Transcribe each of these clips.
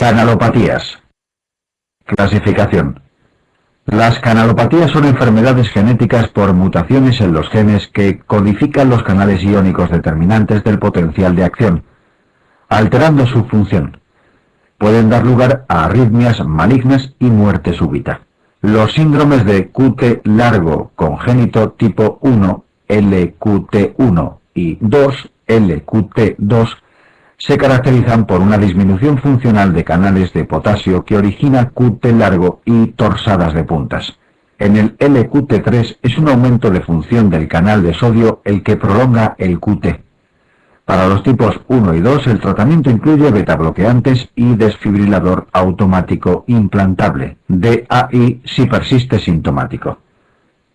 Canalopatías. Clasificación. Las canalopatías son enfermedades genéticas por mutaciones en los genes que codifican los canales iónicos determinantes del potencial de acción, alterando su función. Pueden dar lugar a arritmias malignas y muerte súbita. Los síndromes de QT largo congénito tipo 1, LQT1 y 2, LQT2, se caracterizan por una disminución funcional de canales de potasio que origina QT largo y torsadas de puntas. En el LQT3 es un aumento de función del canal de sodio el que prolonga el QT. Para los tipos 1 y 2 el tratamiento incluye betabloqueantes y desfibrilador automático implantable, DAI si persiste sintomático.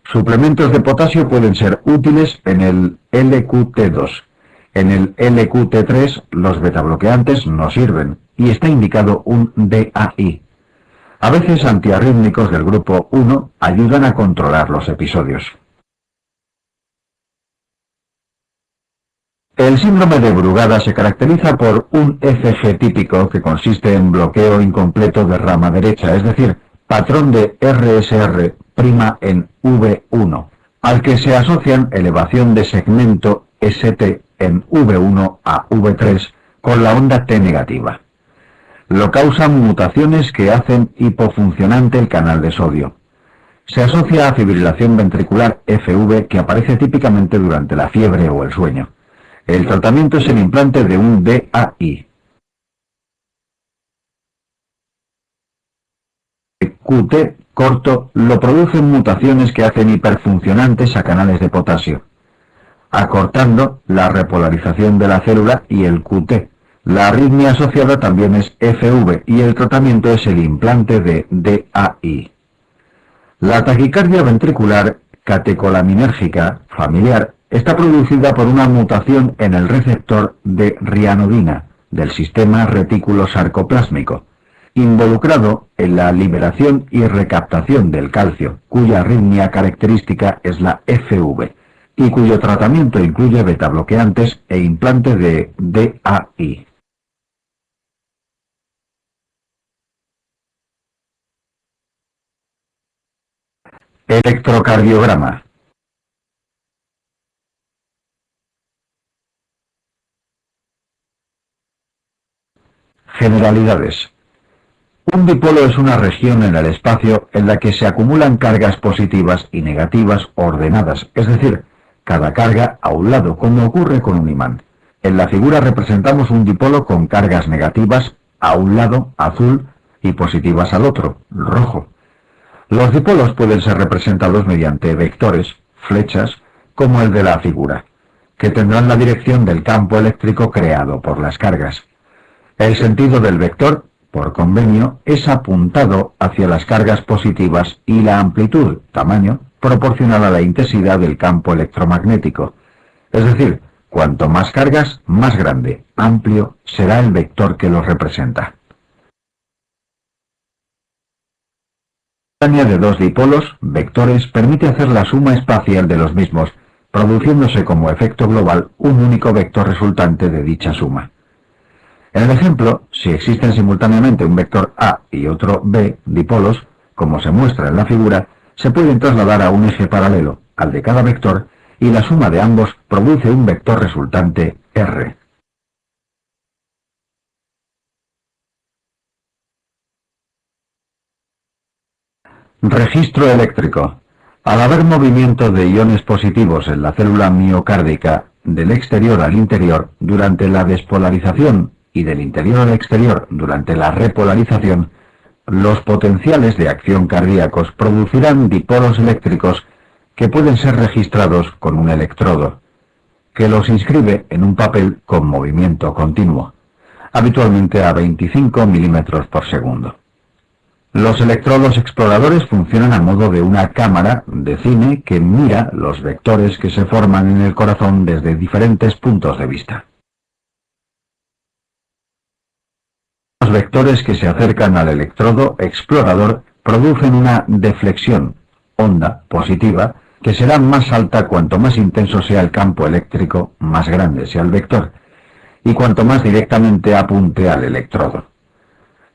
Suplementos de potasio pueden ser útiles en el LQT2. En el LQT3 los betabloqueantes no sirven y está indicado un DAI. A veces antiarrítmicos del grupo 1 ayudan a controlar los episodios. El síndrome de Brugada se caracteriza por un FG típico que consiste en bloqueo incompleto de rama derecha, es decir, patrón de RSR' en V1, al que se asocian elevación de segmento ST en V1 a V3 con la onda T negativa. Lo causan mutaciones que hacen hipofuncionante el canal de sodio. Se asocia a fibrilación ventricular FV que aparece típicamente durante la fiebre o el sueño. El tratamiento es el implante de un DAI. QT corto lo producen mutaciones que hacen hiperfuncionantes a canales de potasio, acortando la repolarización de la célula y el QT. La arritmia asociada también es FV y el tratamiento es el implante de DAI. La taquicardia ventricular catecolaminérgica familiar está producida por una mutación en el receptor de rianodina del sistema retículo-sarcoplásmico, involucrado en la liberación y recaptación del calcio, cuya arritmia característica es la FV, y cuyo tratamiento incluye betabloqueantes e implante de DAI. Electrocardiograma. Generalidades. Un dipolo es una región en el espacio en la que se acumulan cargas positivas y negativas ordenadas, es decir, cada carga a un lado, como ocurre con un imán. En la figura representamos un dipolo con cargas negativas a un lado, azul, y positivas al otro, rojo. Los dipolos pueden ser representados mediante vectores, flechas, como el de la figura, que tendrán la dirección del campo eléctrico creado por las cargas. El sentido del vector, por convenio, es apuntado hacia las cargas positivas y la amplitud, tamaño, proporcional a la intensidad del campo electromagnético. Es decir, cuanto más cargas, más grande, amplio, será el vector que los representa. La simultánea de dos dipolos, vectores, permite hacer la suma espacial de los mismos, produciéndose como efecto global un único vector resultante de dicha suma. En el ejemplo, si existen simultáneamente un vector A y otro B dipolos, como se muestra en la figura, se pueden trasladar a un eje paralelo, al de cada vector, y la suma de ambos produce un vector resultante R. Registro eléctrico. Al haber movimiento de iones positivos en la célula miocárdica del exterior al interior durante la despolarización y del interior al exterior durante la repolarización, los potenciales de acción cardíacos producirán dipolos eléctricos que pueden ser registrados con un electrodo, que los inscribe en un papel con movimiento continuo, habitualmente a 25 milímetros por segundo. Los electrodos exploradores funcionan a modo de una cámara de cine que mira los vectores que se forman en el corazón desde diferentes puntos de vista. Los vectores que se acercan al electrodo explorador producen una deflexión, onda positiva, que será más alta cuanto más intenso sea el campo eléctrico, más grande sea el vector, y cuanto más directamente apunte al electrodo.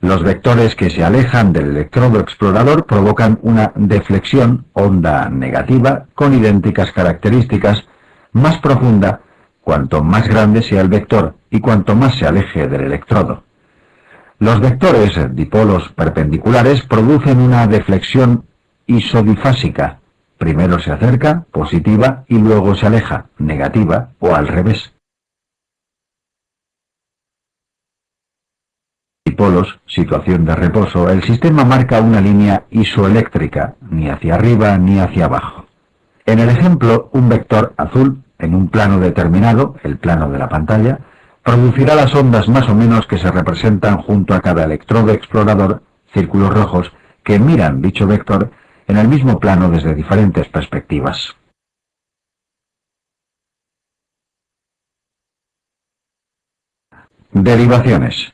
Los vectores que se alejan del electrodo explorador provocan una deflexión, onda negativa, con idénticas características, más profunda cuanto más grande sea el vector y cuanto más se aleje del electrodo. Los vectores dipolos perpendiculares producen una deflexión isodifásica. Primero se acerca, positiva, y luego se aleja, negativa, o al revés. Dipolos, situación de reposo, el sistema marca una línea isoeléctrica, ni hacia arriba ni hacia abajo. En el ejemplo, un vector azul, en un plano determinado, el plano de la pantalla, producirá las ondas más o menos que se representan junto a cada electrodo explorador, círculos rojos, que miran dicho vector en el mismo plano desde diferentes perspectivas. Derivaciones.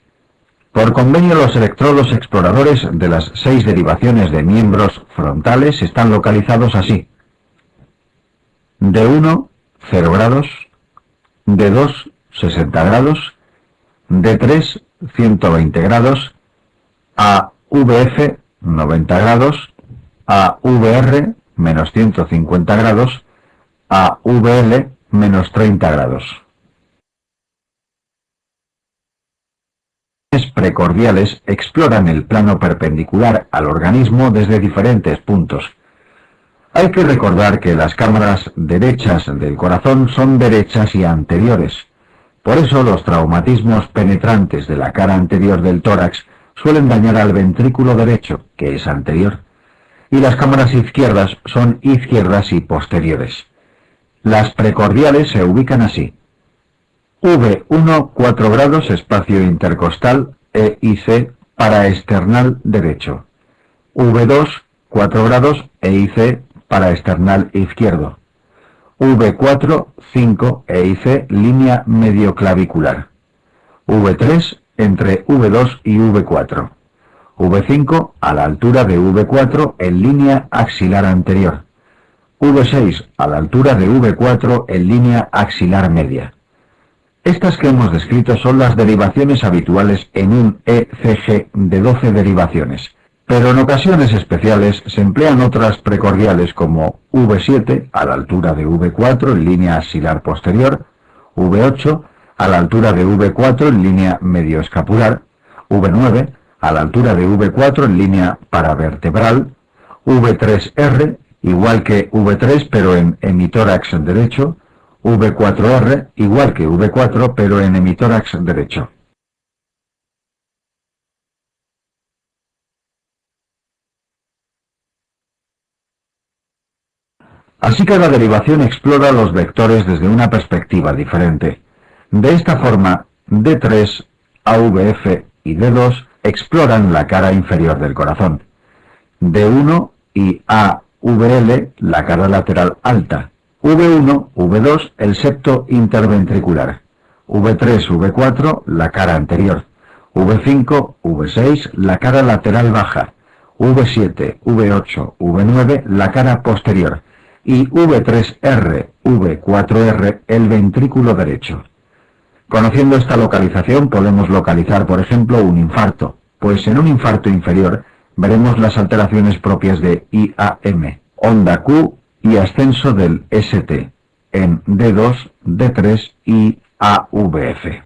Por convenio, los electrodos exploradores de las 6 derivaciones de miembros frontales están localizados así: D1, 0 grados, D2, 60 grados, D3, 120 grados, AVF, 90 grados, AVR, menos 150 grados, AVL, menos 30 grados. Precordiales exploran el plano perpendicular al organismo desde diferentes puntos. Hay que recordar que las cámaras derechas del corazón son derechas y anteriores. Por eso los traumatismos penetrantes de la cara anterior del tórax suelen dañar al ventrículo derecho, que es anterior, y las cámaras izquierdas son izquierdas y posteriores. Las precordiales se ubican así: V1, 4 grados, espacio intercostal, E y C, paraesternal derecho. V2, 4 grados, E y C, paraesternal izquierdo. V4, 5, E y C, línea medioclavicular. V3, entre V2 y V4. V5, a la altura de V4, en línea axilar anterior. V6, a la altura de V4, en línea axilar media. Estas que hemos descrito son las derivaciones habituales en un ECG de 12 derivaciones, pero en ocasiones especiales se emplean otras precordiales como V7 a la altura de V4 en línea axilar posterior, V8 a la altura de V4 en línea medioescapular, V9 a la altura de V4 en línea paravertebral, V3R igual que V3 pero en hemitórax derecho, V4R igual que V4 pero en hemitórax derecho. Así cada derivación explora los vectores desde una perspectiva diferente. De esta forma, D3, AVF y D2 exploran la cara inferior del corazón. D1 y AVL la cara lateral alta. V1, V2, el septo interventricular. V3, V4, la cara anterior. V5, V6, la cara lateral baja. V7, V8, V9, la cara posterior. Y V3R, V4R, el ventrículo derecho. Conociendo esta localización podemos localizar, por ejemplo, un infarto, pues en un infarto inferior veremos las alteraciones propias de IAM, onda Q y ascenso del ST, en D2, D3 y AVF.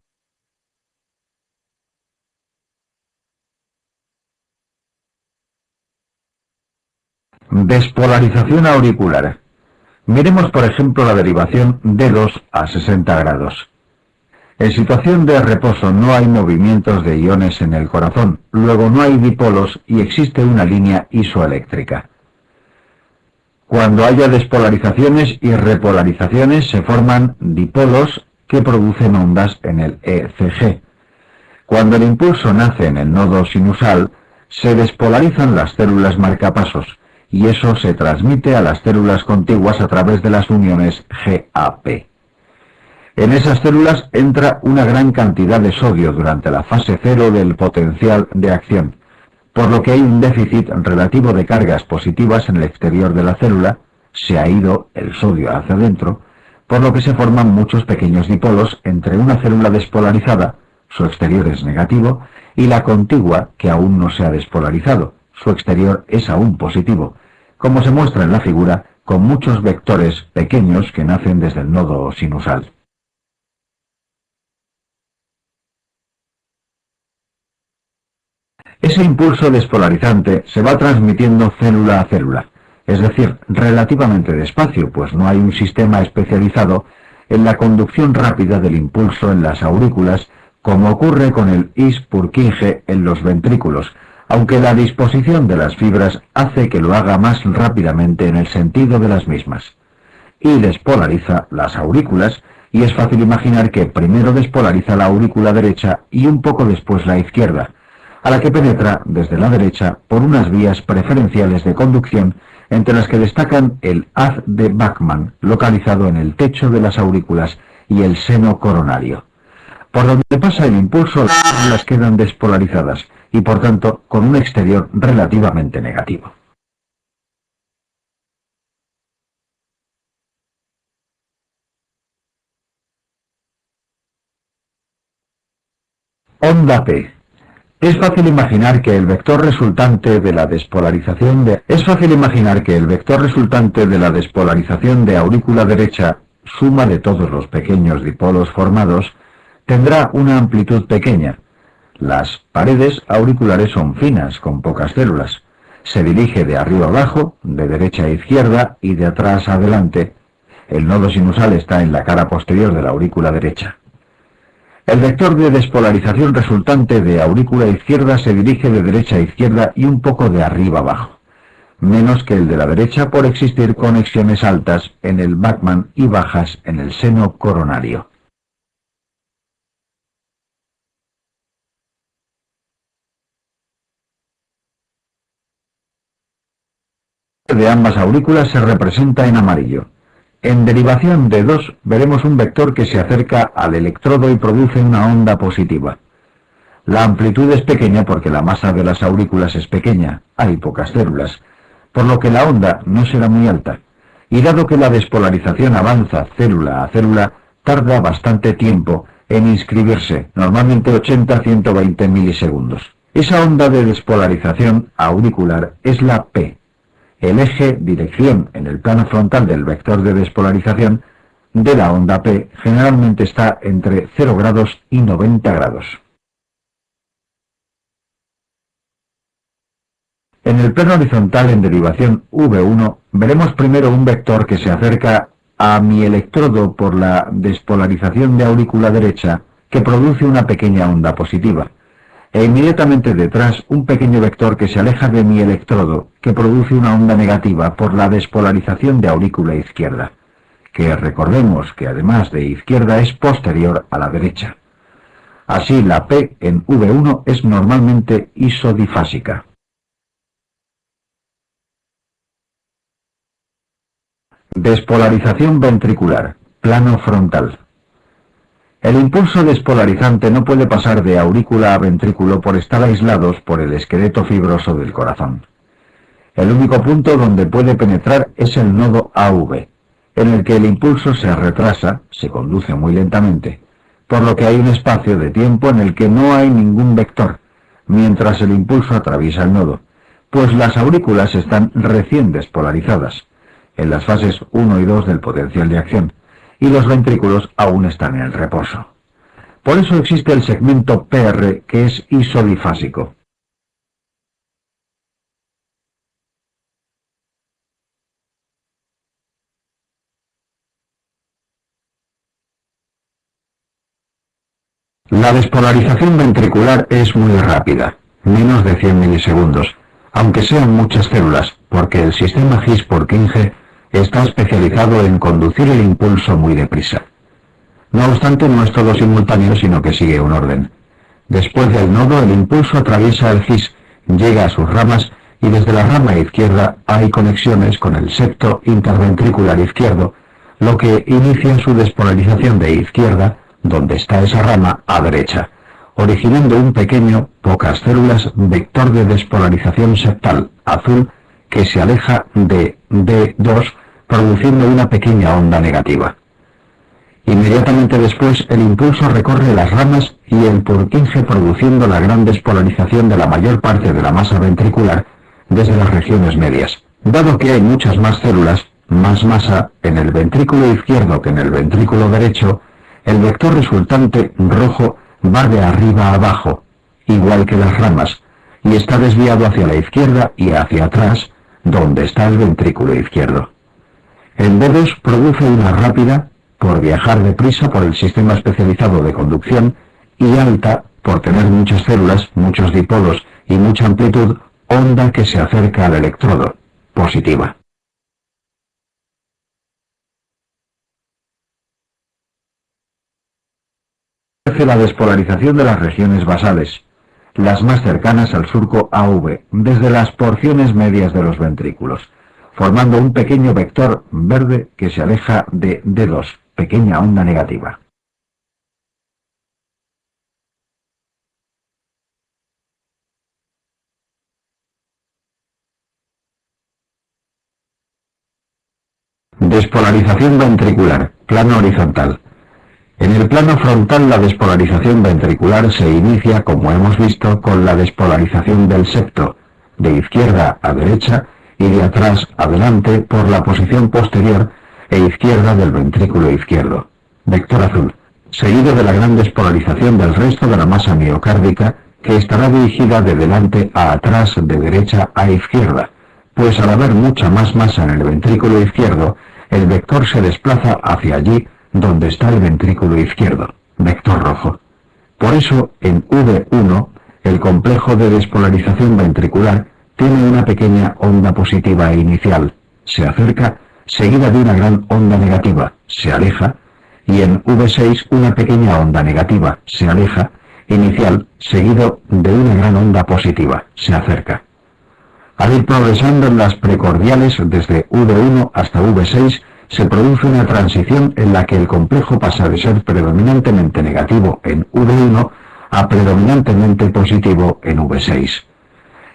Despolarización auricular. Miremos por ejemplo la derivación D2 a 60 grados. En situación de reposo no hay movimientos de iones en el corazón, luego no hay dipolos y existe una línea isoeléctrica. Cuando haya despolarizaciones y repolarizaciones se forman dipolos que producen ondas en el ECG. Cuando el impulso nace en el nodo sinusal, se despolarizan las células marcapasos, y eso se transmite a las células contiguas a través de las uniones GAP. En esas células entra una gran cantidad de sodio durante la fase cero del potencial de acción, por lo que hay un déficit relativo de cargas positivas en el exterior de la célula, se ha ido el sodio hacia adentro, por lo que se forman muchos pequeños dipolos entre una célula despolarizada, su exterior es negativo, y la contigua, que aún no se ha despolarizado, su exterior es aún positivo, como se muestra en la figura, con muchos vectores pequeños que nacen desde el nodo sinusal. Ese impulso despolarizante se va transmitiendo célula a célula, es decir, relativamente despacio, pues no hay un sistema especializado en la conducción rápida del impulso en las aurículas, como ocurre con el is Purkinje en los ventrículos, aunque la disposición de las fibras hace que lo haga más rápidamente en el sentido de las mismas. Y despolariza las aurículas, y es fácil imaginar que primero despolariza la aurícula derecha y un poco después la izquierda, a la que penetra desde la derecha por unas vías preferenciales de conducción, entre las que destacan el haz de Bachmann, localizado en el techo de las aurículas, y el seno coronario. Por donde pasa el impulso, las quedan despolarizadas, y por tanto con un exterior relativamente negativo. Onda P. Es fácil imaginar que el vector resultante de la despolarización de aurícula derecha, suma de todos los pequeños dipolos formados, tendrá una amplitud pequeña. Las paredes auriculares son finas, con pocas células. Se dirige de arriba abajo, de derecha a izquierda y de atrás a adelante. El nodo sinusal está en la cara posterior de la aurícula derecha. El vector de despolarización resultante de aurícula izquierda se dirige de derecha a izquierda y un poco de arriba abajo, menos que el de la derecha por existir conexiones altas en el Bachmann y bajas en el seno coronario. De ambas aurículas se representa en amarillo. En derivación de 2 veremos un vector que se acerca al electrodo y produce una onda positiva. La amplitud es pequeña porque la masa de las aurículas es pequeña, hay pocas células, por lo que la onda no será muy alta, y dado que la despolarización avanza célula a célula, tarda bastante tiempo en inscribirse, normalmente 80 a 120 milisegundos. Esa onda de despolarización auricular es la P. El eje dirección en el plano frontal del vector de despolarización de la onda P generalmente está entre 0 grados y 90 grados. En el plano horizontal en derivación V1 veremos primero un vector que se acerca a mi electrodo por la despolarización de aurícula derecha que produce una pequeña onda positiva. E inmediatamente detrás un pequeño vector que se aleja de mi electrodo, que produce una onda negativa por la despolarización de aurícula izquierda, que recordemos que además de izquierda es posterior a la derecha. Así la P en V1 es normalmente isodifásica. Despolarización ventricular, plano frontal. El impulso despolarizante no puede pasar de aurícula a ventrículo por estar aislados por el esqueleto fibroso del corazón. El único punto donde puede penetrar es el nodo AV, en el que el impulso se retrasa, se conduce muy lentamente, por lo que hay un espacio de tiempo en el que no hay ningún vector, mientras el impulso atraviesa el nodo, pues las aurículas están recién despolarizadas, en las fases 1 y 2 del potencial de acción, y los ventrículos aún están en reposo. Por eso existe el segmento PR que es isodifásico. La despolarización ventricular es muy rápida, menos de 100 milisegundos, aunque sean muchas células, porque el sistema His-Purkinje está especializado en conducir el impulso muy deprisa. No obstante, no es todo simultáneo, sino que sigue un orden. Después del nodo, el impulso atraviesa el His, llega a sus ramas, y desde la rama izquierda hay conexiones con el septo interventricular izquierdo, lo que inicia su despolarización de izquierda, donde está esa rama, a derecha, originando un pequeño, pocas células, vector de despolarización septal, azul, que se aleja de D2, produciendo una pequeña onda negativa. Inmediatamente después, el impulso recorre las ramas y el Purkinje, produciendo la gran despolarización de la mayor parte de la masa ventricular desde las regiones medias. Dado que hay muchas más células, más masa en el ventrículo izquierdo que en el ventrículo derecho, el vector resultante rojo va de arriba a abajo, igual que las ramas, y está desviado hacia la izquierda y hacia atrás, donde está el ventrículo izquierdo. El B2 produce una rápida, por viajar deprisa por el sistema especializado de conducción, y alta, por tener muchas células, muchos dipolos y mucha amplitud, onda que se acerca al electrodo, positiva. La despolarización de las regiones basales, las más cercanas al surco AV, desde las porciones medias de los ventrículos, formando un pequeño vector verde que se aleja de D2, pequeña onda negativa. Despolarización ventricular, plano horizontal. En el plano frontal, la despolarización ventricular se inicia, como hemos visto, con la despolarización del septo, de izquierda a derecha y de atrás a adelante por la posición posterior e izquierda del ventrículo izquierdo, vector azul, seguido de la gran despolarización del resto de la masa miocárdica, que estará dirigida de delante a atrás, de derecha a izquierda, pues al haber mucha más masa en el ventrículo izquierdo, el vector se desplaza hacia allí donde está el ventrículo izquierdo, vector rojo. Por eso, en V1, el complejo de despolarización ventricular tiene una pequeña onda positiva inicial, se acerca, seguida de una gran onda negativa, se aleja, y en V6 una pequeña onda negativa, se aleja, inicial, seguido de una gran onda positiva, se acerca. Al ir progresando en las precordiales desde V1 hasta V6, se produce una transición en la que el complejo pasa de ser predominantemente negativo en V1 a predominantemente positivo en V6.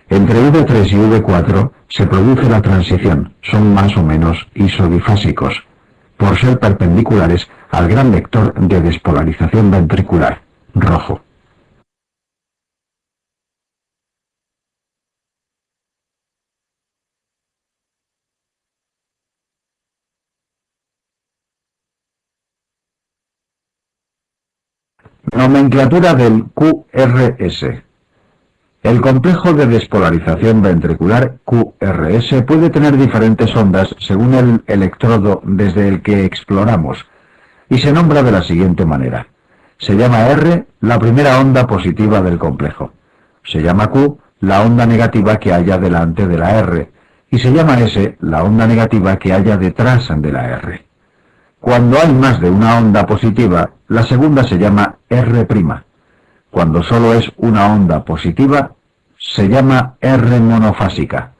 Entre V3 y V4 se produce la transición, son más o menos isodifásicos, por ser perpendiculares al gran vector de despolarización ventricular, rojo. Nomenclatura del QRS. El complejo de despolarización ventricular QRS puede tener diferentes ondas según el electrodo desde el que exploramos, y se nombra de la siguiente manera. Se llama R la primera onda positiva del complejo. Se llama Q la onda negativa que haya delante de la R, y se llama S la onda negativa que haya detrás de la R. Cuando hay más de una onda positiva, la segunda se llama R'. Cuando solo es una onda positiva, se llama R monofásica.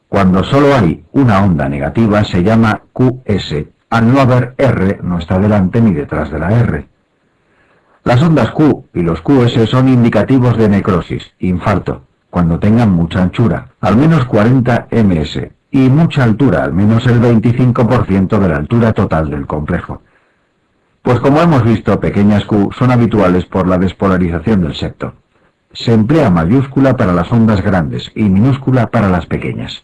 Cuando solo hay una onda negativa, se llama QS. Al no haber R, no está delante ni detrás de la R. Las ondas Q y los QS son indicativos de necrosis, infarto, cuando tengan mucha anchura, al menos 40 ms, y mucha altura, al menos el 25% de la altura total del complejo. Pues como hemos visto, pequeñas Q son habituales por la despolarización del septo. Se emplea mayúscula para las ondas grandes y minúscula para las pequeñas.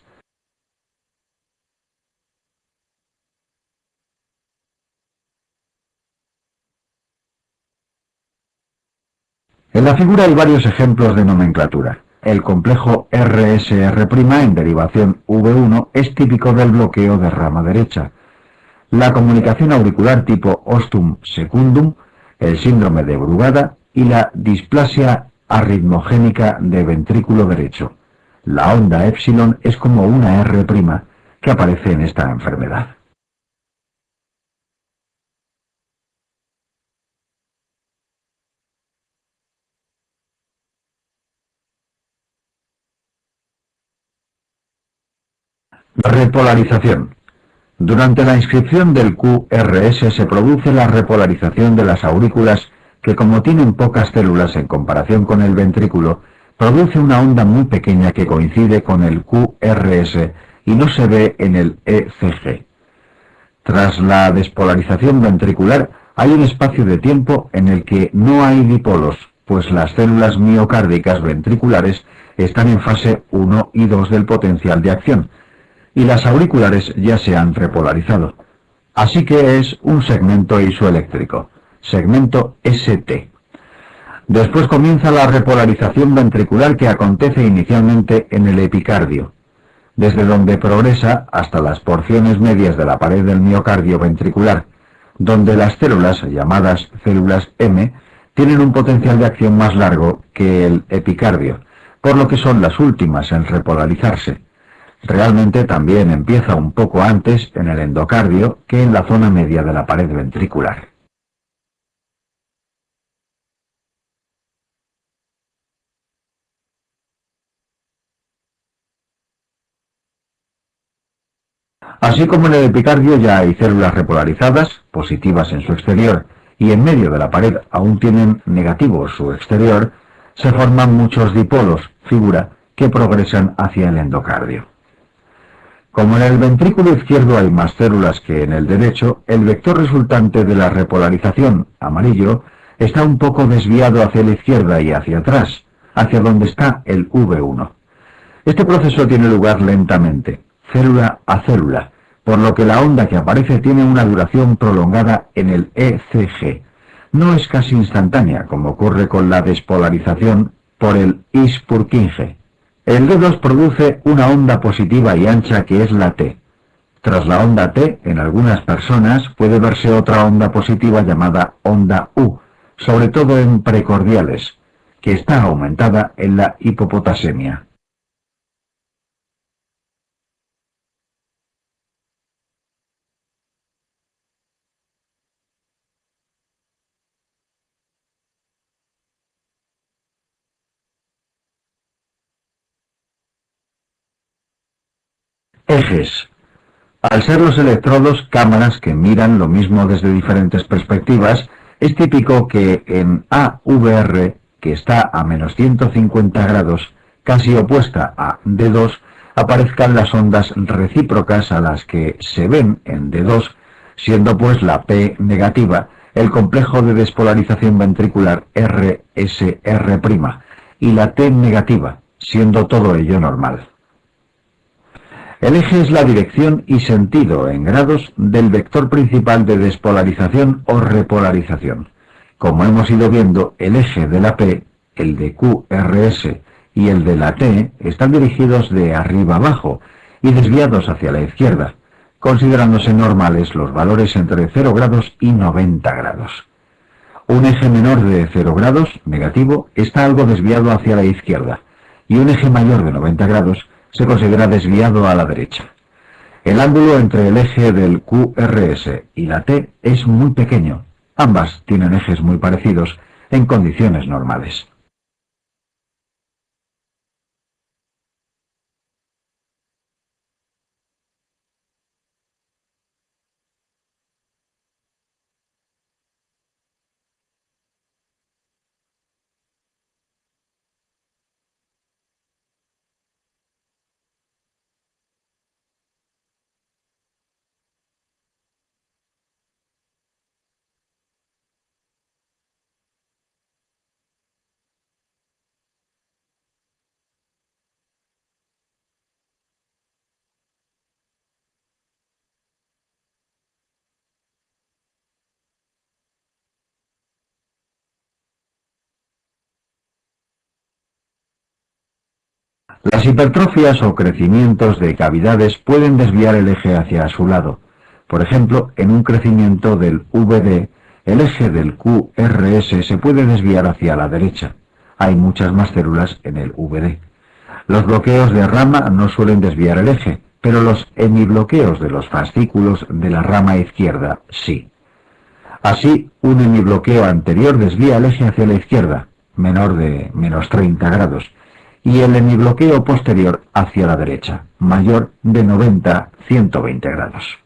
En la figura hay varios ejemplos de nomenclatura. El complejo RSR' en derivación V1 es típico del bloqueo de rama derecha. La comunicación auricular tipo ostum secundum, el síndrome de Brugada y la displasia arritmogénica de ventrículo derecho. La onda epsilon es como una R' que aparece en esta enfermedad. Repolarización. Durante la inscripción del QRS se produce la repolarización de las aurículas que, como tienen pocas células en comparación con el ventrículo, produce una onda muy pequeña que coincide con el QRS y no se ve en el ECG. Tras la despolarización ventricular Hay un espacio de tiempo en el que no hay dipolos, pues las células miocárdicas ventriculares están en fase 1 y 2 del potencial de acción, y las auriculares ya se han repolarizado. Así que es un segmento isoeléctrico, segmento ST. Después comienza la repolarización ventricular que acontece inicialmente en el epicardio, desde donde progresa hasta las porciones medias de la pared del miocardio ventricular, donde las células, llamadas células M, tienen un potencial de acción más largo que el epicardio, por lo que son las últimas en repolarizarse. Realmente también empieza un poco antes en el endocardio que en la zona media de la pared ventricular. Así como en el epicardio ya hay células repolarizadas, positivas en su exterior, y en medio de la pared aún tienen negativo su exterior, se forman muchos dipolos, figura, que progresan hacia el endocardio. Como en el ventrículo izquierdo hay más células que en el derecho, el vector resultante de la repolarización, amarillo, está un poco desviado hacia la izquierda y hacia atrás, hacia donde está el V1. Este proceso tiene lugar lentamente, célula a célula, por lo que la onda que aparece tiene una duración prolongada en el ECG. No es casi instantánea, como ocurre con la despolarización por el Is-Purkinje. El D2 produce una onda positiva y ancha que es la T. Tras la onda T, en algunas personas puede verse otra onda positiva llamada onda U, sobre todo en precordiales, que está aumentada en la hipopotasemia. Ejes. Al ser los electrodos cámaras que miran lo mismo desde diferentes perspectivas, es típico que en AVR, que está a menos 150 grados, casi opuesta a D2, aparezcan las ondas recíprocas a las que se ven en D2, siendo pues la P negativa el complejo de despolarización ventricular RSR', y la T negativa, siendo todo ello normal. El eje es la dirección y sentido en grados del vector principal de despolarización o repolarización. Como hemos ido viendo, el eje de la P, el de QRS y el de la T están dirigidos de arriba abajo y desviados hacia la izquierda, considerándose normales los valores entre 0 grados y 90 grados. Un eje menor de 0 grados, negativo, está algo desviado hacia la izquierda, y un eje mayor de 90 grados se considera desviado a la derecha. El ángulo entre el eje del QRS y la T es muy pequeño. Ambas tienen ejes muy parecidos en condiciones normales. Las hipertrofias o crecimientos de cavidades pueden desviar el eje hacia su lado. Por ejemplo, en un crecimiento del VD, el eje del QRS se puede desviar hacia la derecha. Hay muchas más células en el VD. Los bloqueos de rama no suelen desviar el eje, pero los hemibloqueos de los fascículos de la rama izquierda sí. Así, un hemibloqueo anterior desvía el eje hacia la izquierda, menor de menos 30 grados, y el hemibloqueo posterior hacia la derecha, mayor de 90-120 grados.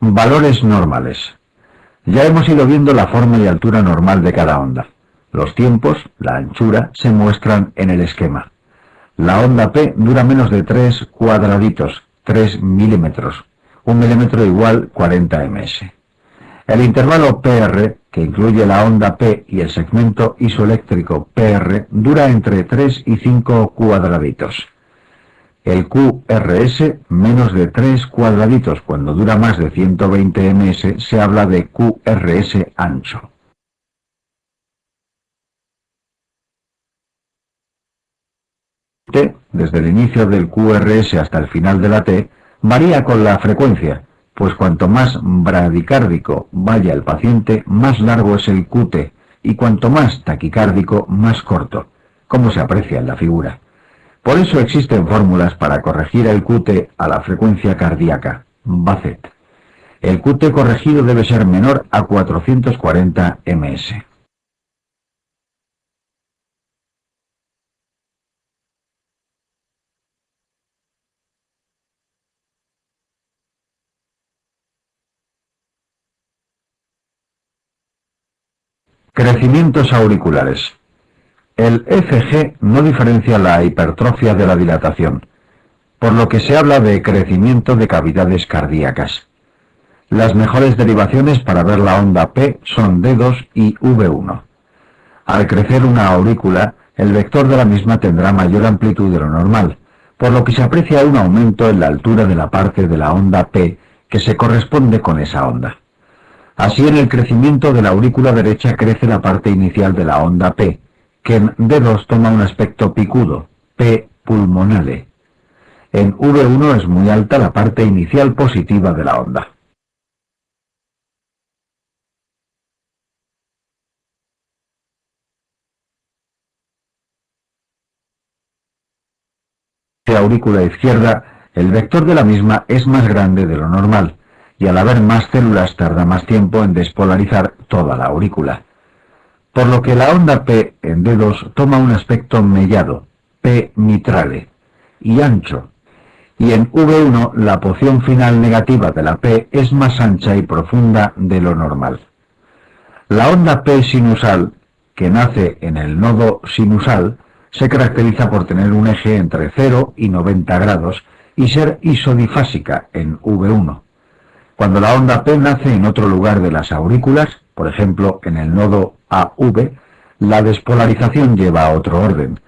Valores normales. Ya hemos ido viendo la forma y altura normal de cada onda. Los tiempos, la anchura, se muestran en el esquema. La onda P dura menos de 3 cuadraditos, 3 milímetros. 1 milímetro igual 40 ms. El intervalo PR, que incluye la onda P y el segmento isoeléctrico PR, dura entre 3 y 5 cuadraditos. El QRS, menos de 3 cuadraditos. Cuando dura más de 120 ms, se habla de QRS ancho. T, desde el inicio del QRS hasta el final de la T, varía con la frecuencia, pues cuanto más bradicárdico vaya el paciente, más largo es el QT, y cuanto más taquicárdico, más corto, como se aprecia en la figura. Por eso existen fórmulas para corregir el QT a la frecuencia cardíaca, Bassett. El QT corregido debe ser menor a 440 ms. Crecimientos auriculares. El ECG no diferencia la hipertrofia de la dilatación, por lo que se habla de crecimiento de cavidades cardíacas. Las mejores derivaciones para ver la onda P son D2 y V1. Al crecer una aurícula, el vector de la misma tendrá mayor amplitud de lo normal, por lo que se aprecia un aumento en la altura de la parte de la onda P que se corresponde con esa onda. Así, en el crecimiento de la aurícula derecha crece la parte inicial de la onda P, que en D2 toma un aspecto picudo, P pulmonale. En V1 es muy alta la parte inicial positiva de la onda. En la aurícula izquierda, el vector de la misma es más grande de lo normal, y al haber más células tarda más tiempo en despolarizar toda la aurícula. Por lo que la onda P en D2 toma un aspecto mellado, P mitrale, y ancho, y en V1 la porción final negativa de la P es más ancha y profunda de lo normal. La onda P sinusal, que nace en el nodo sinusal, se caracteriza por tener un eje entre 0 y 90 grados y ser isodifásica en V1. Cuando la onda P nace en otro lugar de las aurículas, por ejemplo en el nodo AV, la despolarización lleva a otro orden,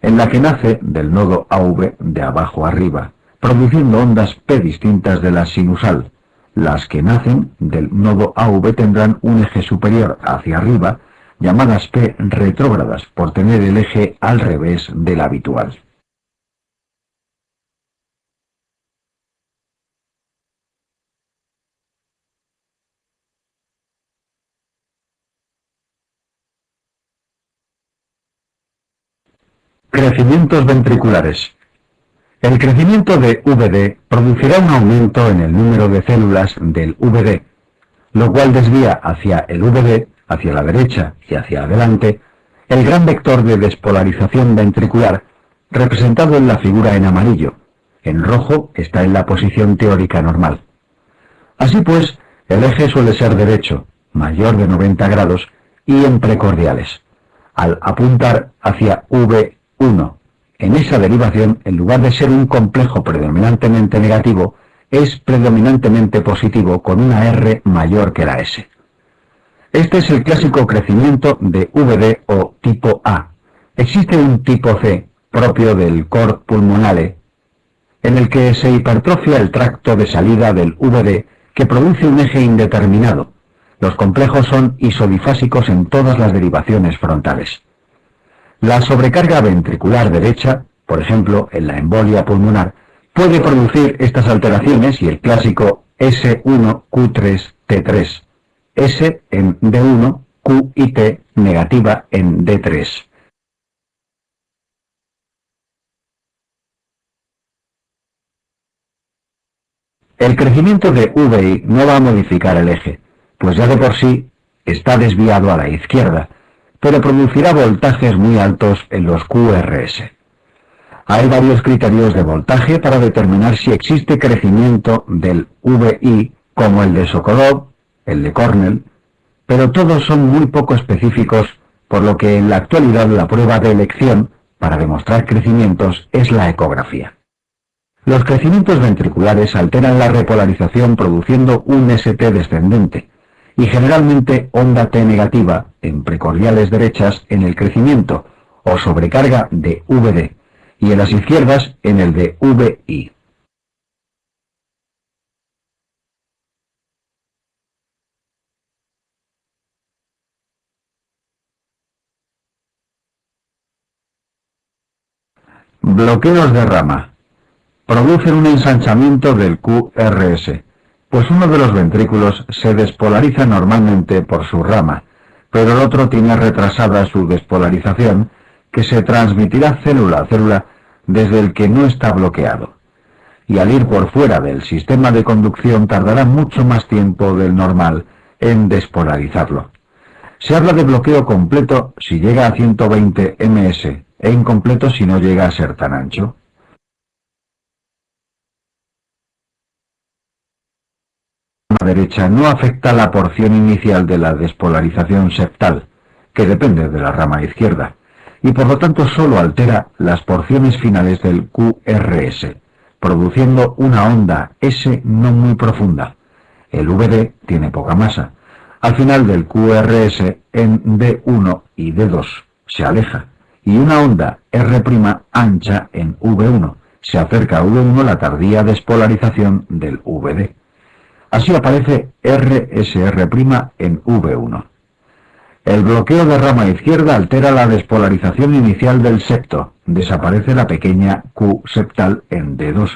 en la que nace del nodo AV de abajo arriba, produciendo ondas P distintas de la sinusal. Las que nacen del nodo AV tendrán un eje superior hacia arriba, llamadas P retrógradas, por tener el eje al revés del habitual. Crecimientos ventriculares. El crecimiento de VD producirá un aumento en el número de células del VD, lo cual desvía hacia el VD, hacia la derecha y hacia adelante, el gran vector de despolarización ventricular, representado en la figura en amarillo. En rojo está en la posición teórica normal. Así pues, el eje suele ser derecho, mayor de 90 grados, y en precordiales, al apuntar hacia V1. En esa derivación, en lugar de ser un complejo predominantemente negativo, es predominantemente positivo con una R mayor que la S. Este es el clásico crecimiento de VD o tipo A. Existe un tipo C, propio del cor pulmonale, en el que se hipertrofia el tracto de salida del VD, que produce un eje indeterminado. Los complejos son isodifásicos en todas las derivaciones frontales. La sobrecarga ventricular derecha, por ejemplo, en la embolia pulmonar, puede producir estas alteraciones y el clásico S1Q3T3, S en D1, Q y T negativa en D3. El crecimiento de VI no va a modificar el eje, pues ya de por sí está desviado a la izquierda, pero producirá voltajes muy altos en los QRS. Hay varios criterios de voltaje para determinar si existe crecimiento del VI, como el de Sokolov, el de Cornell, pero todos son muy poco específicos por lo que en la actualidad la prueba de elección para demostrar crecimientos es la ecografía. Los crecimientos ventriculares alteran la repolarización produciendo un ST descendente y generalmente onda T negativa en precordiales derechas en el crecimiento o sobrecarga de VD y en las izquierdas en el de VI. Bloqueos de rama. Producen un ensanchamiento del QRS, pues uno de los ventrículos se despolariza normalmente por su rama, pero el otro tiene retrasada su despolarización, que se transmitirá célula a célula desde el que no está bloqueado. Y al ir por fuera del sistema de conducción tardará mucho más tiempo del normal en despolarizarlo. Se habla de bloqueo completo si llega a 120 ms e incompleto si no llega a ser tan ancho. La derecha no afecta la porción inicial de la despolarización septal, que depende de la rama izquierda, y por lo tanto solo altera las porciones finales del QRS, produciendo una onda S no muy profunda. El VD tiene poca masa. Al final del QRS en D1 y D2 se aleja, y una onda R' ancha en V1. Se acerca a V1 la tardía despolarización del VD. Así aparece RSR' en V1. El bloqueo de rama izquierda altera la despolarización inicial del septo, desaparece la pequeña Q septal en D2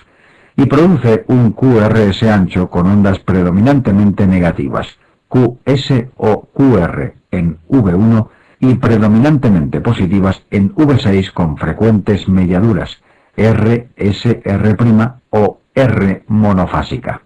y produce un QRS ancho con ondas predominantemente negativas, QS o QR en V1 y predominantemente positivas en V6 con frecuentes melladuras, RSR' o R monofásica.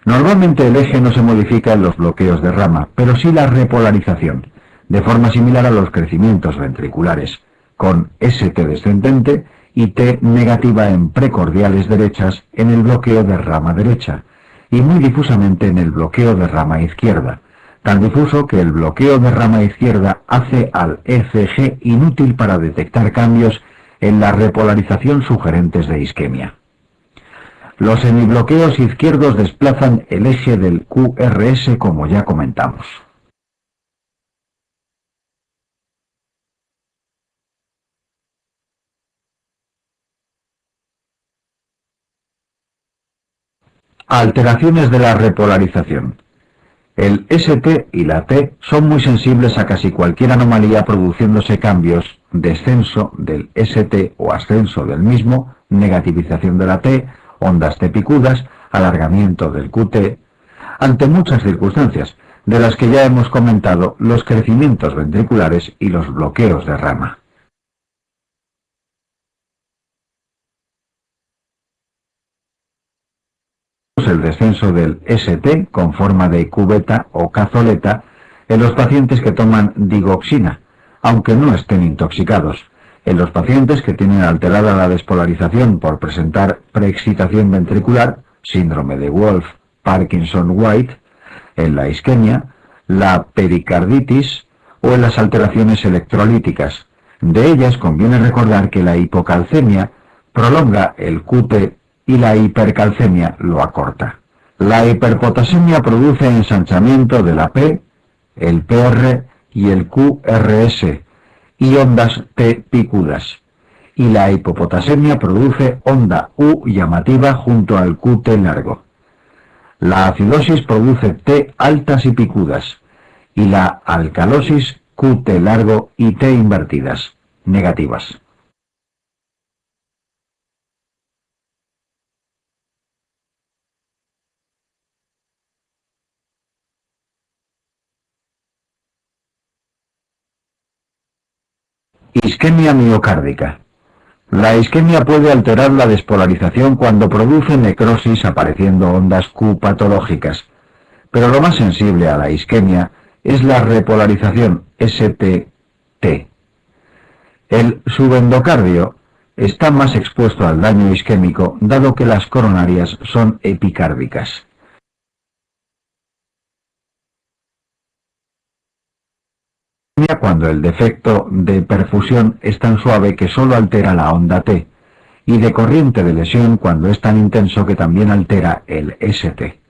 Normalmente el eje no se modifica en los bloqueos de rama, pero sí la repolarización, de forma similar a los crecimientos ventriculares, con ST descendente y T negativa en precordiales derechas en el bloqueo de rama derecha, y muy difusamente en el bloqueo de rama izquierda, tan difuso que el bloqueo de rama izquierda hace al ECG inútil para detectar cambios en la repolarización sugerentes de isquemia. Los semibloqueos izquierdos desplazan el eje del QRS como ya comentamos. Alteraciones de la repolarización. El ST y la T son muy sensibles a casi cualquier anomalía produciéndose cambios, descenso del ST o ascenso del mismo, negativización de la T, ondas T picudas, alargamiento del QT, ante muchas circunstancias, de las que ya hemos comentado los crecimientos ventriculares y los bloqueos de rama. El descenso del ST con forma de cubeta o cazoleta en los pacientes que toman digoxina, aunque no estén intoxicados, en los pacientes que tienen alterada la despolarización por presentar preexcitación ventricular, síndrome de Wolff, Parkinson-White, en la isquemia, la pericarditis o en las alteraciones electrolíticas. De ellas conviene recordar que la hipocalcemia prolonga el QT y la hipercalcemia lo acorta. La hiperpotasemia produce ensanchamiento de la P, el PR y el QRS y ondas T picudas. Y la hipopotasemia produce onda U llamativa junto al QT largo. La acidosis produce T altas y picudas y la alcalosis QT largo y T invertidas, negativas. Isquemia miocárdica. La isquemia puede alterar la despolarización cuando produce necrosis apareciendo ondas Q patológicas, pero lo más sensible a la isquemia es la repolarización ST-T. El subendocardio está más expuesto al daño isquémico, dado que las coronarias son epicárdicas. Cuando el defecto de perfusión es tan suave que solo altera la onda T, y de corriente de lesión cuando es tan intenso que también altera el ST.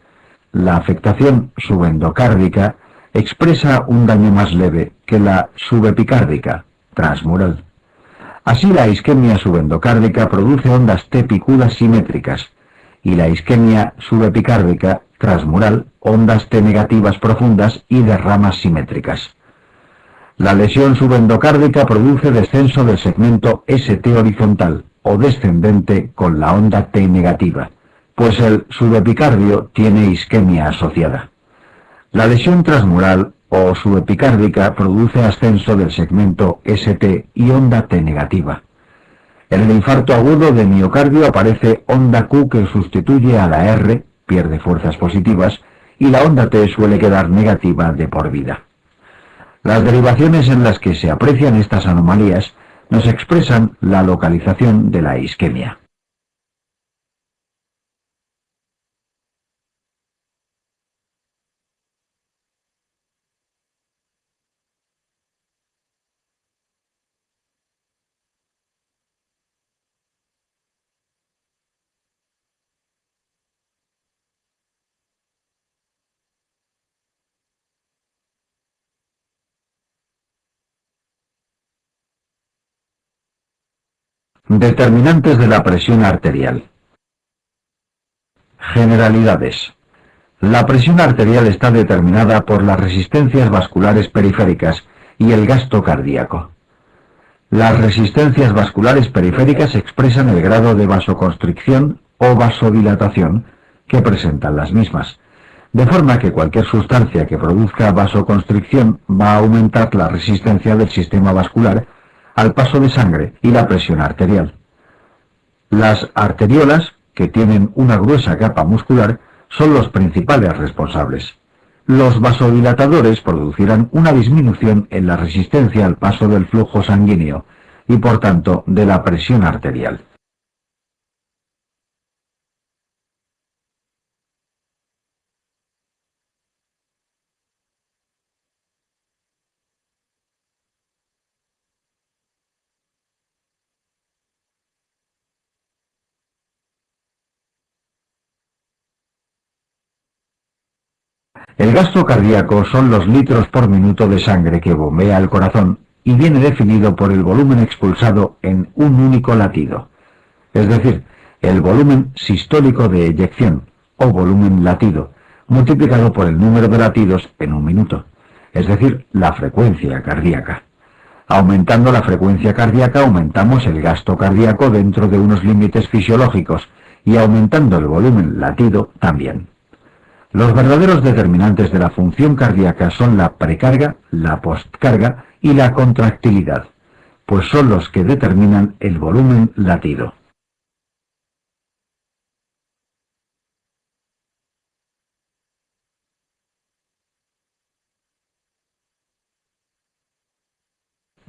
La afectación subendocárdica expresa un daño más leve que la subepicárdica, transmural. Así la isquemia subendocárdica produce ondas T picudas simétricas y la isquemia subepicárdica, transmural, ondas T negativas profundas y de ramas simétricas. La lesión subendocárdica produce descenso del segmento ST horizontal o descendente con la onda T negativa, pues el subepicardio tiene isquemia asociada. La lesión transmural o subepicárdica produce ascenso del segmento ST y onda T negativa. En el infarto agudo de miocardio aparece onda Q que sustituye a la R, pierde fuerzas positivas, y la onda T suele quedar negativa de por vida. Las derivaciones en las que se aprecian estas anomalías nos expresan la localización de la isquemia. Determinantes de la presión arterial. Generalidades. La presión arterial está determinada por las resistencias vasculares periféricas y el gasto cardíaco. Las resistencias vasculares periféricas expresan el grado de vasoconstricción o vasodilatación que presentan las mismas, de forma que cualquier sustancia que produzca vasoconstricción va a aumentar la resistencia del sistema vascular al paso de sangre y la presión arterial. Las arteriolas, que tienen una gruesa capa muscular, son los principales responsables. Los vasodilatadores producirán una disminución en la resistencia al paso del flujo sanguíneo y, por tanto, de la presión arterial. El gasto cardíaco son los litros por minuto de sangre que bombea el corazón y viene definido por el volumen expulsado en un único latido, es decir, el volumen sistólico de eyección o volumen latido, multiplicado por el número de latidos en un minuto, es decir, la frecuencia cardíaca. Aumentando la frecuencia cardíaca aumentamos el gasto cardíaco dentro de unos límites fisiológicos y aumentando el volumen latido también. Los verdaderos determinantes de la función cardíaca son la precarga, la postcarga y la contractilidad, pues son los que determinan el volumen latido.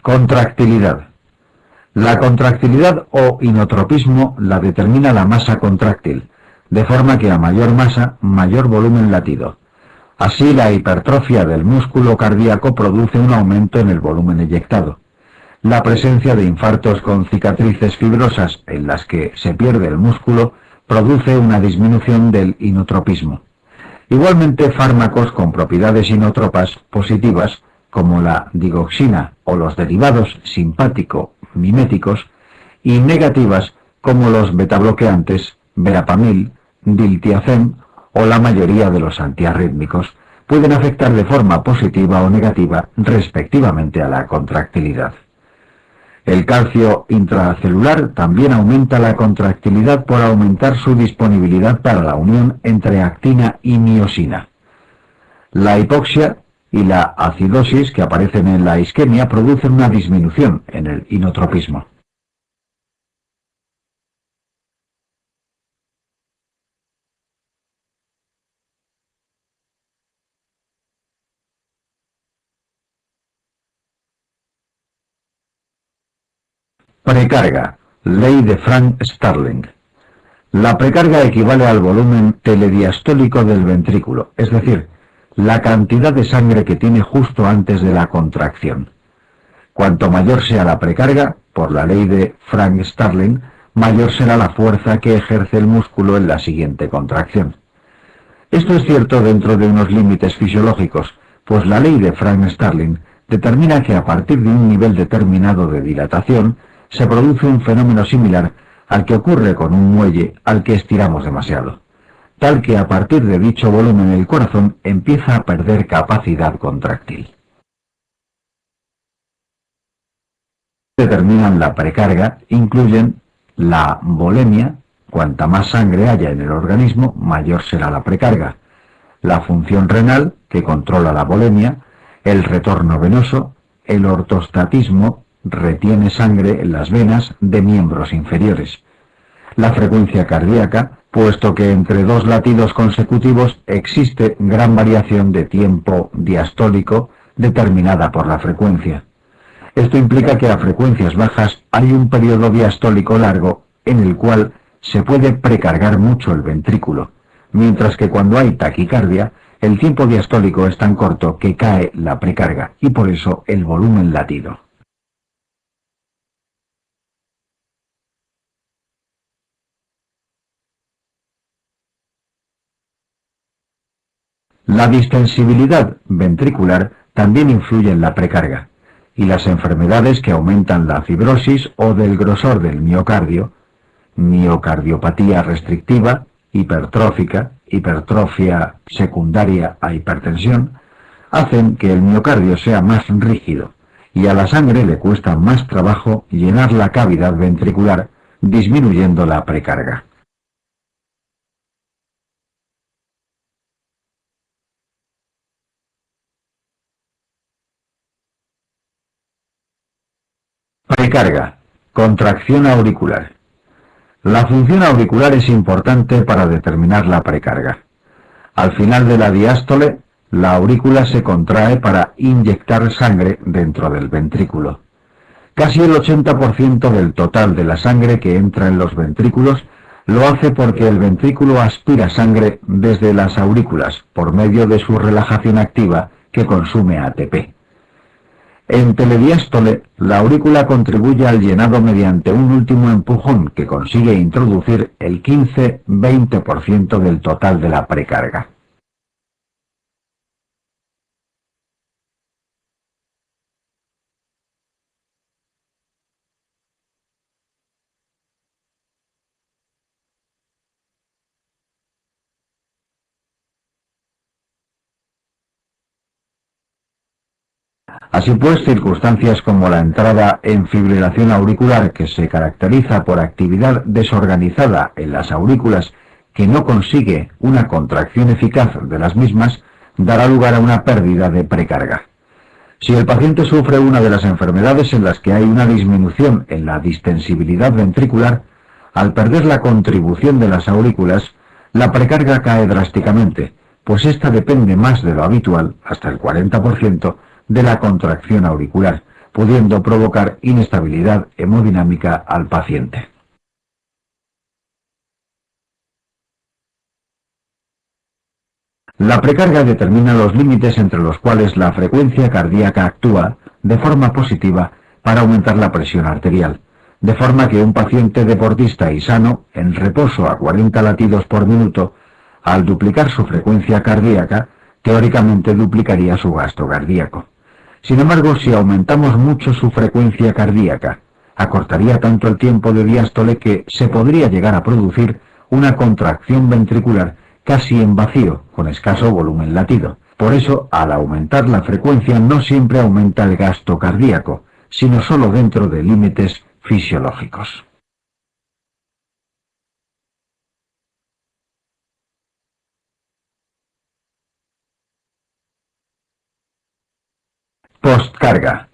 Contractilidad. La contractilidad o inotropismo la determina la masa contráctil, de forma que a mayor masa, mayor volumen latido. Así, la hipertrofia del músculo cardíaco produce un aumento en el volumen eyectado. La presencia de infartos con cicatrices fibrosas en las que se pierde el músculo produce una disminución del inotropismo. Igualmente, fármacos con propiedades inótropas positivas, como la digoxina o los derivados simpático-miméticos, y negativas, como los betabloqueantes, verapamil, diltiazem o la mayoría de los antiarrítmicos, pueden afectar de forma positiva o negativa respectivamente a la contractilidad. El calcio intracelular también aumenta la contractilidad por aumentar su disponibilidad para la unión entre actina y miosina. La hipoxia y la acidosis que aparecen en la isquemia producen una disminución en el inotropismo. Precarga. Ley de Frank Starling. La precarga equivale al volumen telediastólico del ventrículo, es decir, la cantidad de sangre que tiene justo antes de la contracción. Cuanto mayor sea la precarga, por la ley de Frank Starling, mayor será la fuerza que ejerce el músculo en la siguiente contracción. Esto es cierto dentro de unos límites fisiológicos, pues la ley de Frank Starling determina que a partir de un nivel determinado de dilatación se produce un fenómeno similar al que ocurre con un muelle al que estiramos demasiado, tal que a partir de dicho volumen el corazón empieza a perder capacidad contractil. Determinan la precarga incluyen la volemia, cuanta más sangre haya en el organismo, mayor será la precarga, la función renal, que controla la volemia, el retorno venoso, el ortostatismo, retiene sangre en las venas de miembros inferiores, la frecuencia cardíaca, puesto que entre dos latidos consecutivos existe gran variación de tiempo diastólico determinada por la frecuencia. Esto implica que a frecuencias bajas hay un periodo diastólico largo en el cual se puede precargar mucho el ventrículo, mientras que cuando hay taquicardia, el tiempo diastólico es tan corto que cae la precarga y por eso el volumen latido. La distensibilidad ventricular también influye en la precarga, y las enfermedades que aumentan la fibrosis o del grosor del miocardio, miocardiopatía restrictiva, hipertrófica, hipertrofia secundaria a hipertensión, hacen que el miocardio sea más rígido y a la sangre le cuesta más trabajo llenar la cavidad ventricular, disminuyendo la precarga. Precarga, contracción auricular. La función auricular es importante para determinar la precarga. Al final de la diástole, la aurícula se contrae para inyectar sangre dentro del ventrículo. Casi el 80% del total de la sangre que entra en los ventrículos lo hace porque el ventrículo aspira sangre desde las aurículas por medio de su relajación activa que consume ATP. En telediástole, la aurícula contribuye al llenado mediante un último empujón que consigue introducir el 15-20% del total de la precarga. Así pues, circunstancias como la entrada en fibrilación auricular, que se caracteriza por actividad desorganizada en las aurículas que no consigue una contracción eficaz de las mismas, dará lugar a una pérdida de precarga. Si el paciente sufre una de las enfermedades en las que hay una disminución en la distensibilidad ventricular, al perder la contribución de las aurículas, la precarga cae drásticamente, pues ésta depende más de lo habitual, hasta el 40%, de la contracción auricular, pudiendo provocar inestabilidad hemodinámica al paciente. La precarga determina los límites entre los cuales la frecuencia cardíaca actúa de forma positiva para aumentar la presión arterial, de forma que un paciente deportista y sano, en reposo a 40 latidos por minuto, al duplicar su frecuencia cardíaca, teóricamente duplicaría su gasto cardíaco. Sin embargo, si aumentamos mucho su frecuencia cardíaca, acortaría tanto el tiempo de diástole que se podría llegar a producir una contracción ventricular casi en vacío, con escaso volumen latido. Por eso, al aumentar la frecuencia no siempre aumenta el gasto cardíaco, sino solo dentro de límites fisiológicos. Postcarga.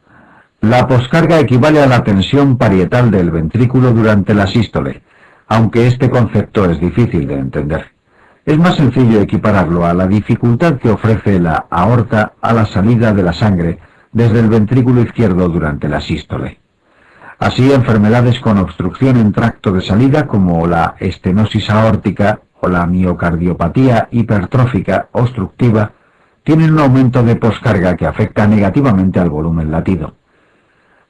La poscarga equivale a la tensión parietal del ventrículo durante la sístole, aunque este concepto es difícil de entender. Es más sencillo equipararlo a la dificultad que ofrece la aorta a la salida de la sangre desde el ventrículo izquierdo durante la sístole. Así, enfermedades con obstrucción en tracto de salida como la estenosis aórtica o la miocardiopatía hipertrófica obstructiva tienen un aumento de poscarga que afecta negativamente al volumen latido.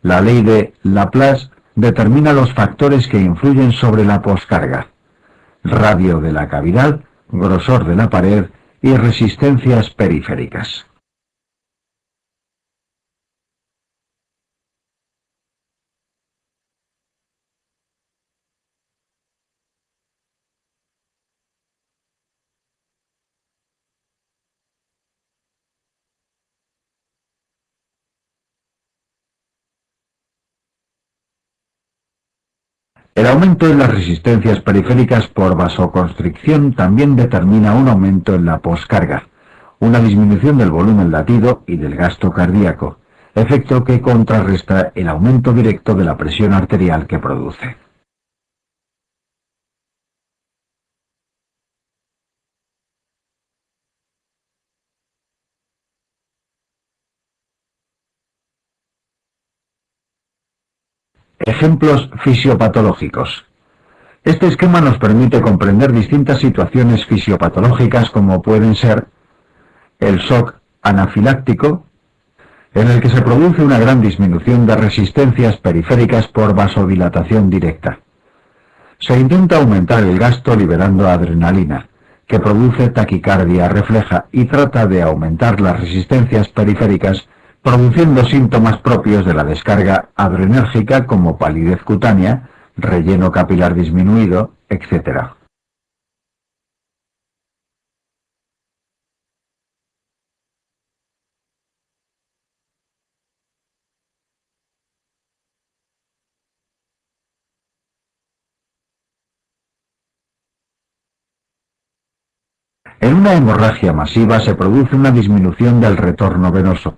La ley de Laplace determina los factores que influyen sobre la poscarga: radio de la cavidad, grosor de la pared y resistencias periféricas. El aumento en las resistencias periféricas por vasoconstricción también determina un aumento en la poscarga, una disminución del volumen latido y del gasto cardíaco, efecto que contrarresta el aumento directo de la presión arterial que produce. Ejemplos fisiopatológicos. Este esquema nos permite comprender distintas situaciones fisiopatológicas como pueden ser el shock anafiláctico, en el que se produce una gran disminución de resistencias periféricas por vasodilatación directa. Se intenta aumentar el gasto liberando adrenalina, que produce taquicardia refleja y trata de aumentar las resistencias periféricas, produciendo síntomas propios de la descarga adrenérgica como palidez cutánea, relleno capilar disminuido, etc. En una hemorragia masiva se produce una disminución del retorno venoso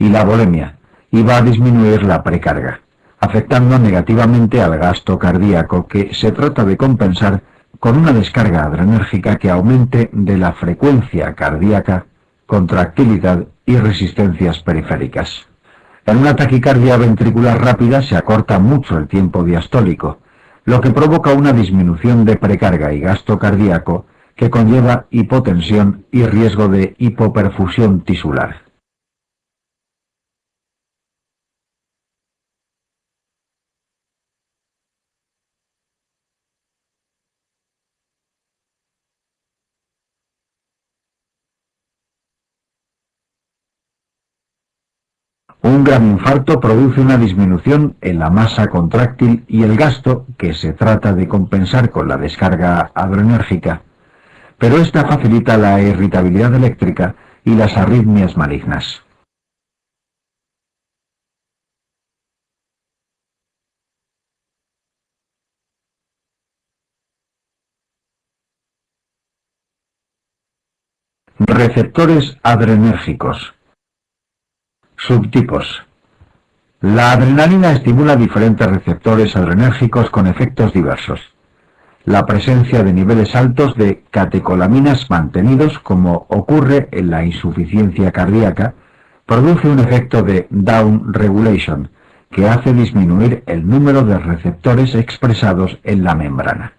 y la volemia, y va a disminuir la precarga, afectando negativamente al gasto cardíaco que se trata de compensar con una descarga adrenérgica que aumente de la frecuencia cardíaca, contractilidad y resistencias periféricas. En una taquicardia ventricular rápida se acorta mucho el tiempo diastólico, lo que provoca una disminución de precarga y gasto cardíaco que conlleva hipotensión y riesgo de hipoperfusión tisular. Un gran infarto produce una disminución en la masa contráctil y el gasto que se trata de compensar con la descarga adrenérgica, pero esta facilita la irritabilidad eléctrica y las arritmias malignas. Receptores adrenérgicos. Subtipos. La adrenalina estimula diferentes receptores adrenérgicos con efectos diversos. La presencia de niveles altos de catecolaminas mantenidos, como ocurre en la insuficiencia cardíaca, produce un efecto de down regulation, que hace disminuir el número de receptores expresados en la membrana.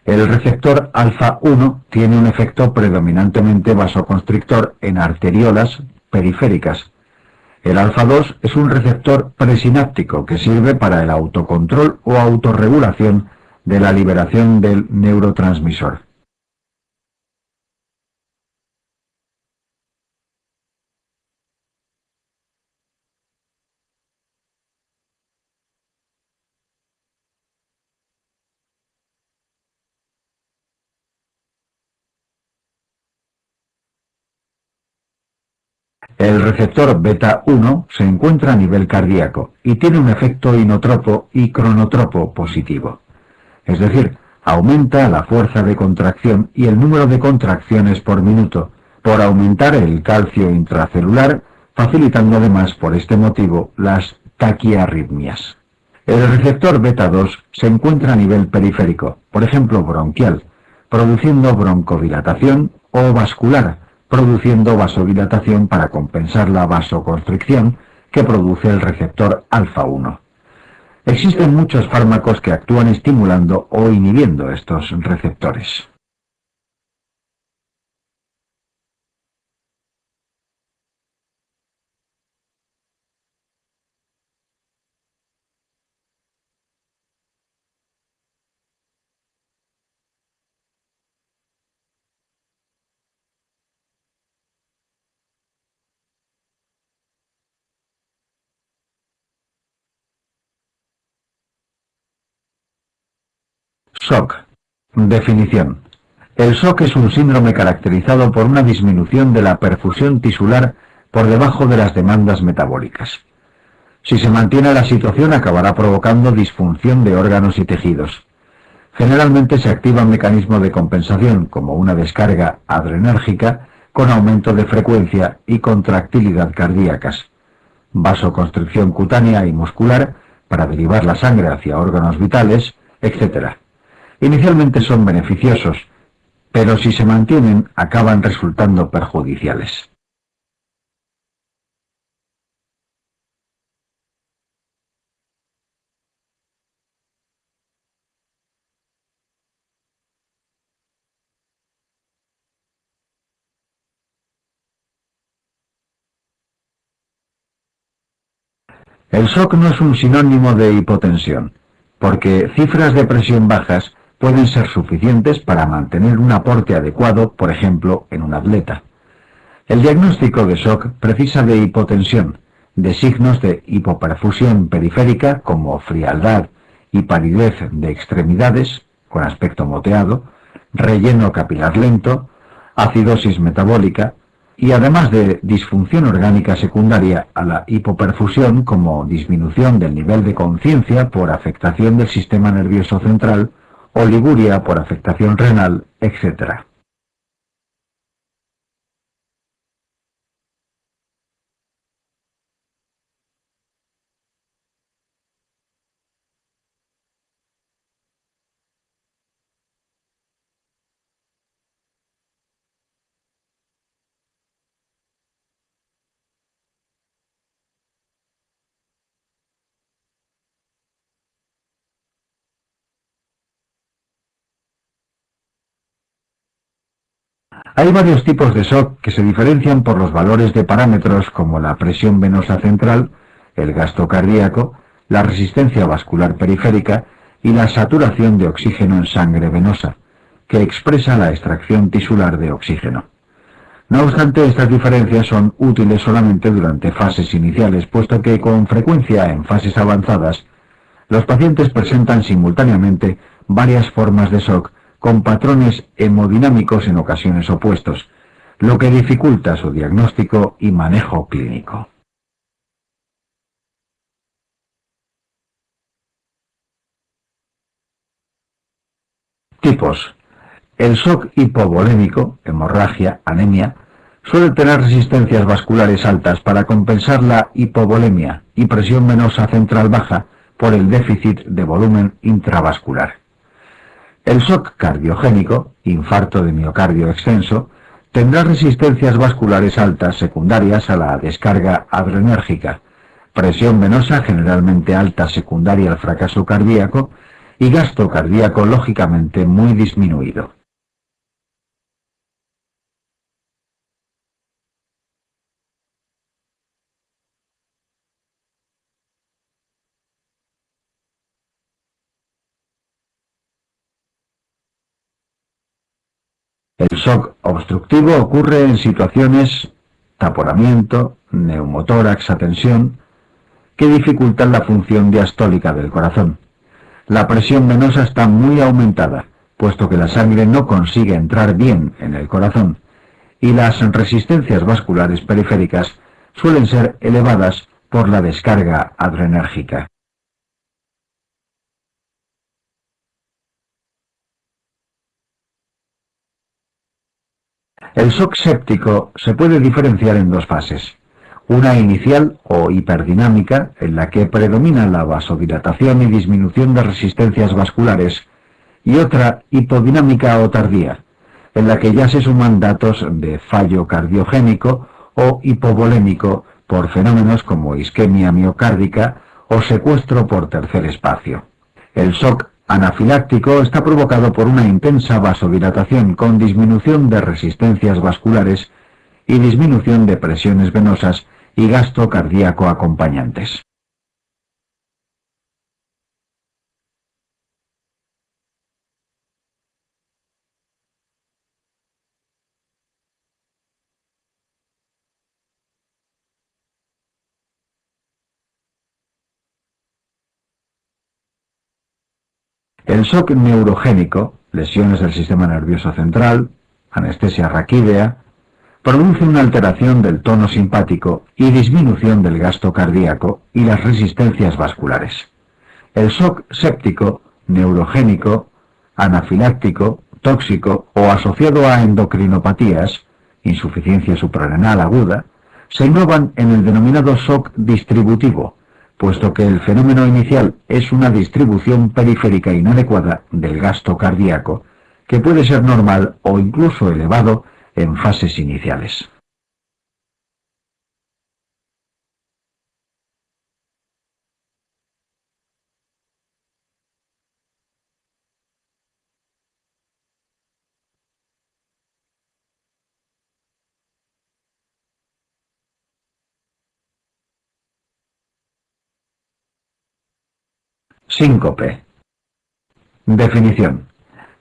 El receptor alfa 1 tiene un efecto predominantemente vasoconstrictor en arteriolas periféricas. El alfa 2 es un receptor presináptico que sirve para el autocontrol o autorregulación de la liberación del neurotransmisor. El receptor beta 1 se encuentra a nivel cardíaco y tiene un efecto inotropo y cronotropo positivo. Es decir, aumenta la fuerza de contracción y el número de contracciones por minuto, por aumentar el calcio intracelular, facilitando además por este motivo las taquiarritmias. El receptor beta 2 se encuentra a nivel periférico, por ejemplo bronquial, produciendo broncodilatación, o vascular, produciendo vasodilatación para compensar la vasoconstricción que produce el receptor alfa 1. Existen muchos fármacos que actúan estimulando o inhibiendo estos receptores. SOC. Definición. El SOC es un síndrome caracterizado por una disminución de la perfusión tisular por debajo de las demandas metabólicas. Si se mantiene la situación, acabará provocando disfunción de órganos y tejidos. Generalmente se activa un mecanismo de compensación, como una descarga adrenérgica, con aumento de frecuencia y contractilidad cardíacas, vasoconstricción cutánea y muscular para derivar la sangre hacia órganos vitales, etc. Inicialmente son beneficiosos, pero si se mantienen, acaban resultando perjudiciales. El SOC no es un sinónimo de hipotensión, porque cifras de presión bajas pueden ser suficientes para mantener un aporte adecuado, por ejemplo, en un atleta. El diagnóstico de SOC precisa de hipotensión, de signos de hipoperfusión periférica como frialdad y palidez de extremidades, con aspecto moteado, relleno capilar lento, acidosis metabólica, y además de disfunción orgánica secundaria a la hipoperfusión como disminución del nivel de conciencia por afectación del sistema nervioso central, oliguria por afectación renal, etc. Hay varios tipos de SOC que se diferencian por los valores de parámetros como la presión venosa central, el gasto cardíaco, la resistencia vascular periférica y la saturación de oxígeno en sangre venosa, que expresa la extracción tisular de oxígeno. No obstante, estas diferencias son útiles solamente durante fases iniciales, puesto que con frecuencia en fases avanzadas, los pacientes presentan simultáneamente varias formas de SOC con patrones hemodinámicos en ocasiones opuestos, lo que dificulta su diagnóstico y manejo clínico. Tipos. El SOC hipovolémico, hemorragia, anemia, suele tener resistencias vasculares altas para compensar la hipovolemia y presión venosa central baja por el déficit de volumen intravascular. El SOC cardiogénico, infarto de miocardio extenso, tendrá resistencias vasculares altas secundarias a la descarga adrenérgica, presión venosa generalmente alta secundaria al fracaso cardíaco y gasto cardíaco lógicamente muy disminuido. El SOC obstructivo ocurre en situaciones taponamiento, neumotórax a tensión, que dificultan la función diastólica del corazón. La presión venosa está muy aumentada, puesto que la sangre no consigue entrar bien en el corazón, y las resistencias vasculares periféricas suelen ser elevadas por la descarga adrenérgica. El SOC séptico se puede diferenciar en dos fases. Una inicial o hiperdinámica, en la que predomina la vasodilatación y disminución de resistencias vasculares, y otra hipodinámica o tardía, en la que ya se suman datos de fallo cardiogénico o hipovolémico por fenómenos como isquemia miocárdica o secuestro por tercer espacio. El shock anafiláctico está provocado por una intensa vasodilatación con disminución de resistencias vasculares y disminución de presiones venosas y gasto cardíaco acompañantes. El shock neurogénico, lesiones del sistema nervioso central, anestesia raquídea, produce una alteración del tono simpático y disminución del gasto cardíaco y las resistencias vasculares. El shock séptico, neurogénico, anafiláctico, tóxico o asociado a endocrinopatías, insuficiencia suprarrenal aguda, se engloban en el denominado shock distributivo, puesto que el fenómeno inicial es una distribución periférica inadecuada del gasto cardíaco, que puede ser normal o incluso elevado en fases iniciales. Síncope. Definición.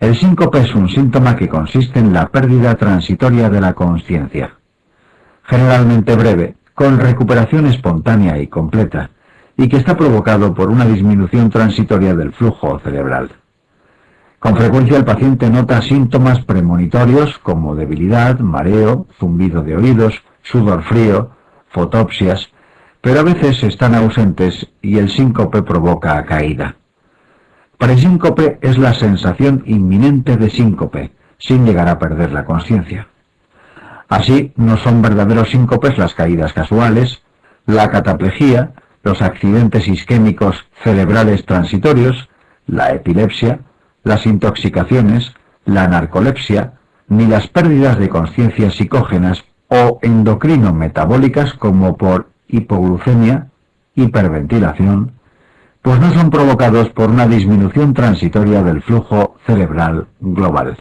El síncope es un síntoma que consiste en la pérdida transitoria de la consciencia, generalmente breve, con recuperación espontánea y completa, y que está provocado por una disminución transitoria del flujo cerebral. Con frecuencia el paciente nota síntomas premonitorios como debilidad, mareo, zumbido de oídos, sudor frío, fotopsias, pero a veces están ausentes y el síncope provoca caída. Presíncope es la sensación inminente de síncope, sin llegar a perder la consciencia. Así, no son verdaderos síncopes las caídas casuales, la cataplejía, los accidentes isquémicos cerebrales transitorios, la epilepsia, las intoxicaciones, la narcolepsia, ni las pérdidas de consciencia psicógenas o endocrino-metabólicas como por hipoglucemia, hiperventilación, pues no son provocados por una disminución transitoria del flujo cerebral global.